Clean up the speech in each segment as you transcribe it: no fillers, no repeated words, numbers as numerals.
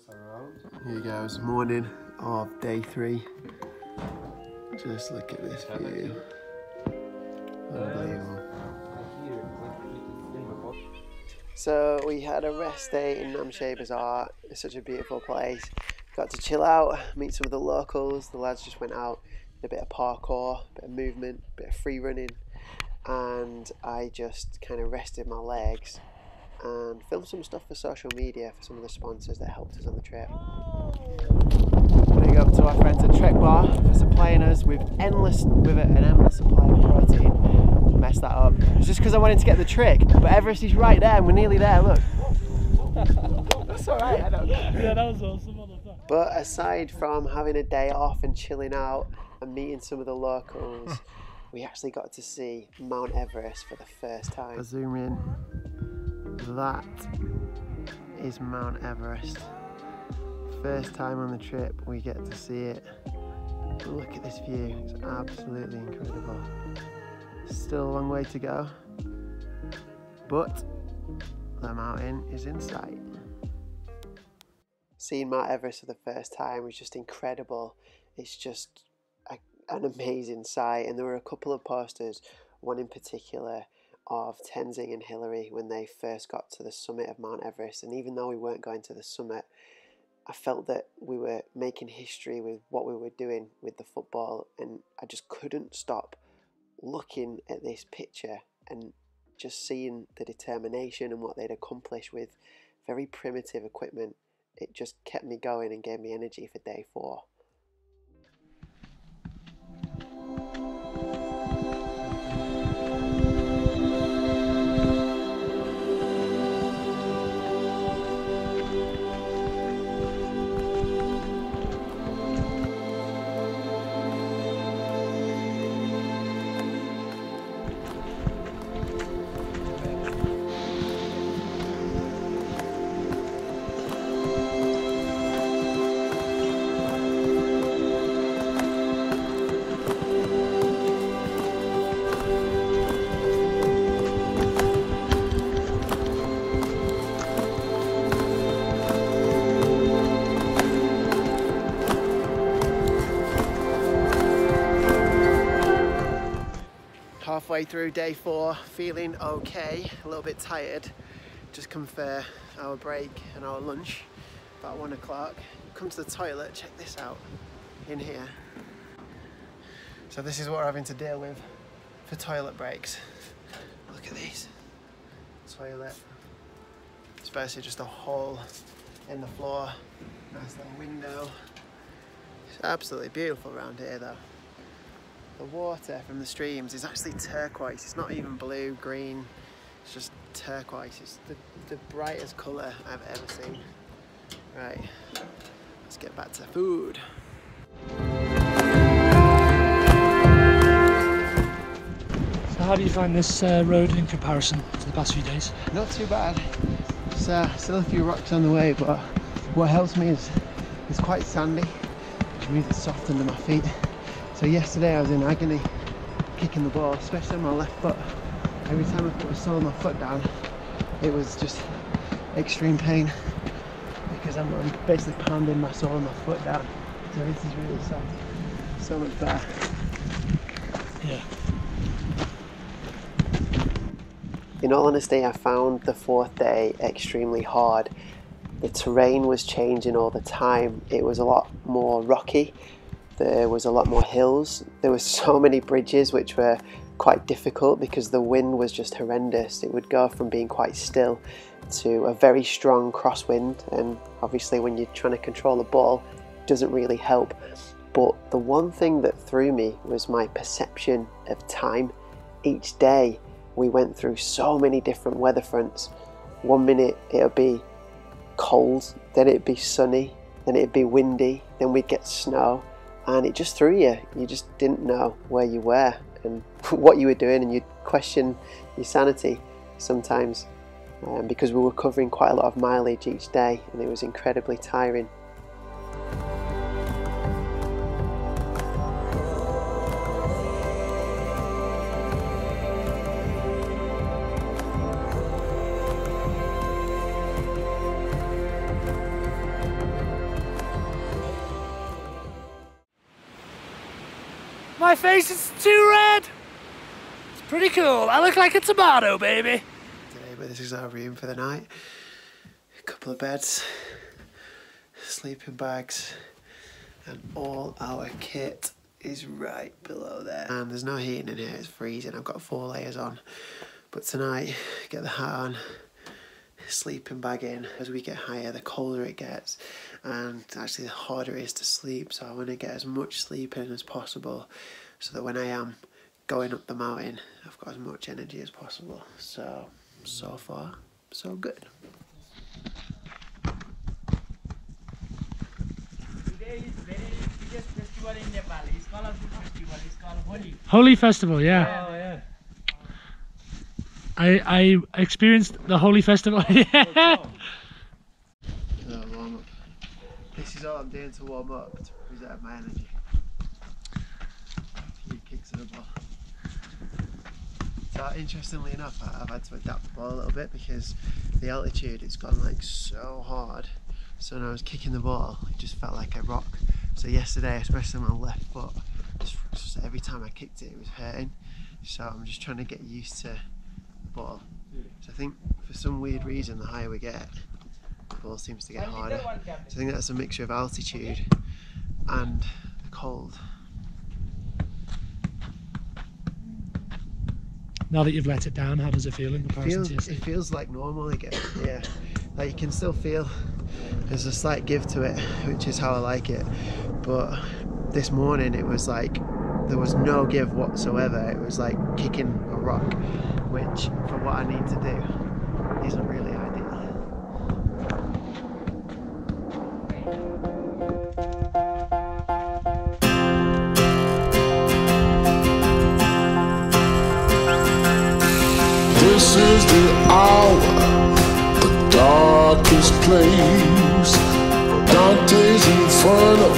Here you go, it's morning of day 3. Just look at this view. Unbelievable. So we had a rest day in Namche Bazaar. It's such a beautiful place. Got to chill out, meet some of the locals. The lads just went out, did a bit of parkour, a bit of movement, a bit of free running, and I just kind of rested my legs and filmed some stuff for social media for some of the sponsors that helped us on the trip. Big up to our friends at Trek Bar for supplying us with an endless supply of protein. Messed that up. It's just because I wanted to get the trick, but Everest is right there and we're nearly there, look. That's alright, I don't know. Yeah, that was awesome. But aside from having a day off and chilling out and meeting some of the locals, we actually got to see Mount Everest for the first time. I'll zoom in. That is Mount Everest. First time on the trip we get to see it. Look at this view, it's absolutely incredible. Still a long way to go, but the mountain is in sight. Seeing Mount Everest for the first time was just incredible. It's just an amazing sight, and there were a couple of posters, one in particular of Tenzing and Hillary when they first got to the summit of Mount Everest, and even though we weren't going to the summit, I felt that we were making history with what we were doing with the football, and I just couldn't stop looking at this picture and just seeing the determination and what they'd accomplished with very primitive equipment. It just kept me going and gave me energy for day 4. Halfway through day 4, feeling okay, a little bit tired. Just come for our break and our lunch, about 1 o'clock. Come to the toilet, check this out, in here. So this is what we're having to deal with for toilet breaks. Look at these. Toilet. It's basically just a hole in the floor. Nice little window. It's absolutely beautiful around here though. The water from the streams is actually turquoise. It's not even blue, green, it's just turquoise. It's the brightest colour I've ever seen. Right, let's get back to food. So how do you find this road in comparison to the past few days? Not too bad. There's still a few rocks on the way, but what helps me is it's quite sandy, which means it's soft under my feet. So yesterday I was in agony kicking the ball, especially on my left foot. Every time I put a sole of my foot down, it was just extreme pain because I'm basically pounding my sole of my foot down. So this is really soft, so much better. Yeah. In all honesty, I found the 4th day extremely hard. The terrain was changing all the time. It was a lot more rocky. There was a lot more hills. There were so many bridges which were quite difficult because the wind was just horrendous. It would go from being quite still to a very strong crosswind, and obviously when you're trying to control a ball, it doesn't really help. But the one thing that threw me was my perception of time. Each day we went through so many different weather fronts. One minute it'll be cold, then it'd be sunny, then it'd be windy, then we'd get snow. And it just threw you. You just didn't know where you were and what you were doing, and you'd question your sanity sometimes because we were covering quite a lot of mileage each day, and it was incredibly tiring. My face is too red. It's pretty cool. I look like a tomato, baby. Today, but this is our room for the night. A couple of beds, sleeping bags, and all our kit is right below there. And there's no heating in here, it's freezing. I've got 4 layers on. But tonight, get the hat on, sleeping bag in. As we get higher, the colder it gets, and actually the harder it is to sleep. So I want to get as much sleep in as possible, so that when I am going up the mountain, I've got as much energy as possible. So far, so good. Today is very biggest festival in Nepal. It's called a good festival. It's called Holi. Holi festival, yeah. Oh, yeah. I experienced the Holi festival. Yeah. Warm up. This is all I'm doing to warm up, to preserve my energy. A few kicks of the ball. So interestingly enough, I've had to adapt the ball a little bit because the altitude, it's gone like so hard. So when I was kicking the ball, it just felt like a rock. So yesterday, especially my left foot, just every time I kicked it, it was hurting. So I'm just trying to get used to the ball. So I think for some weird reason, the higher we get, the ball seems to get harder. So I think that's a mixture of altitude and the cold. Now that you've let it down, how does it feel in comparison to yesterday? It feels like normal again, yeah. Like you can still feel there's a slight give to it, which is how I like it. But this morning it was like there was no give whatsoever. It was like kicking a rock, which for what I need to do isn't really ideal. This is the hour, the darkest place. Dante's Inferno,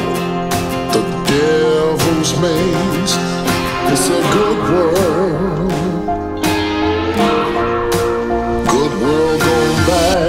the devil's maze. It's a good world going bad.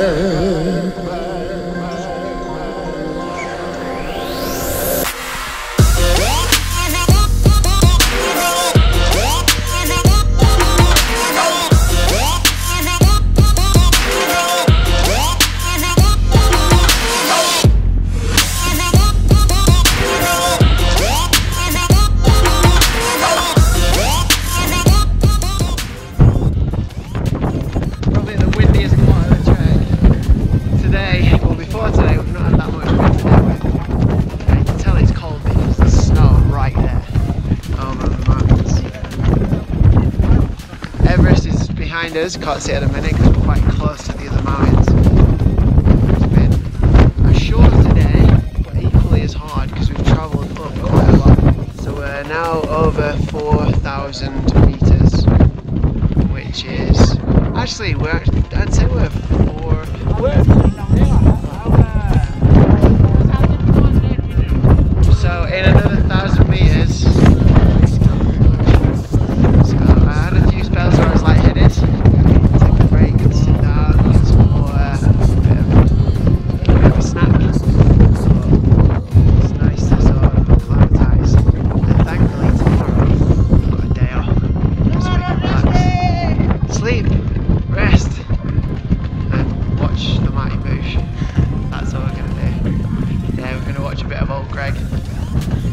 Everest is behind us, can't see it at the minute because we're quite close to the other mountains. It's been a short today, but equally as hard because we've travelled up quite a lot. So we're now over 4,000 metres, which is actually, I'd say we're so in another 1,000 metres.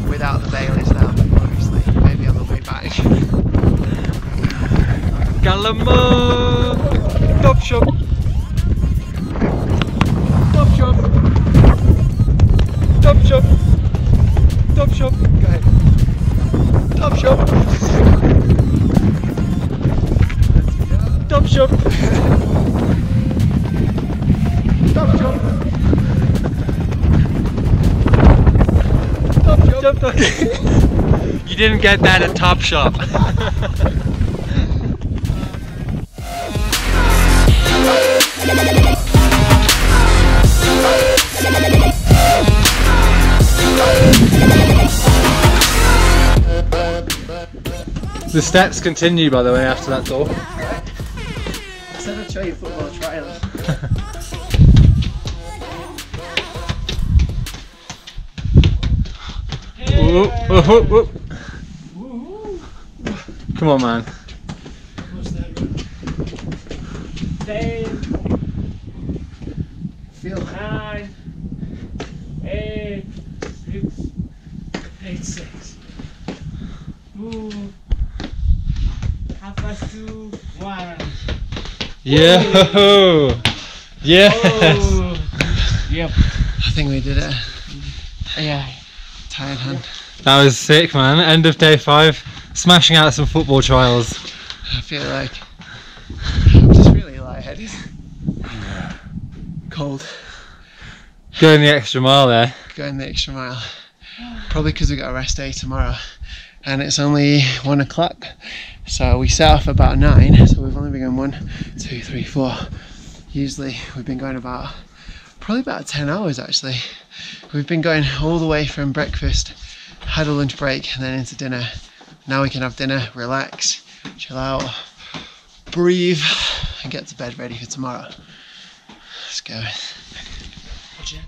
Without the Baileys now, obviously. Maybe on the way back. Galama! Top shop! Top shop! Top shop! Top shop! Go ahead. Top shop! Top shop! Top shop! You didn't get that at Top Shop. The steps continue, by the way, after that door. I said I'd show you football trials. Whoop, whoop, whoop. Come on, man. What's that road? 10, Feel 9, 8, 6, 8, 6. Ooh. 2:30, 1. Yo! Yes! Oh. Yep. I think we did it. Yeah. Tired hand. That was sick, man. End of day 5. Smashing out some football trials. I feel like I'm just really lightheaded. Cold. Going the extra mile there. Going the extra mile. Probably because we got a rest day tomorrow. And it's only 1 o'clock. So we set off about 9. So we've only been going 1, 2, 3, 4. Usually we've been going probably about 10 hours actually. We've been going all the way from breakfast, had a lunch break and then into dinner. Now we can have dinner, relax, chill out, breathe and get to bed ready for tomorrow. Let's go. Roger.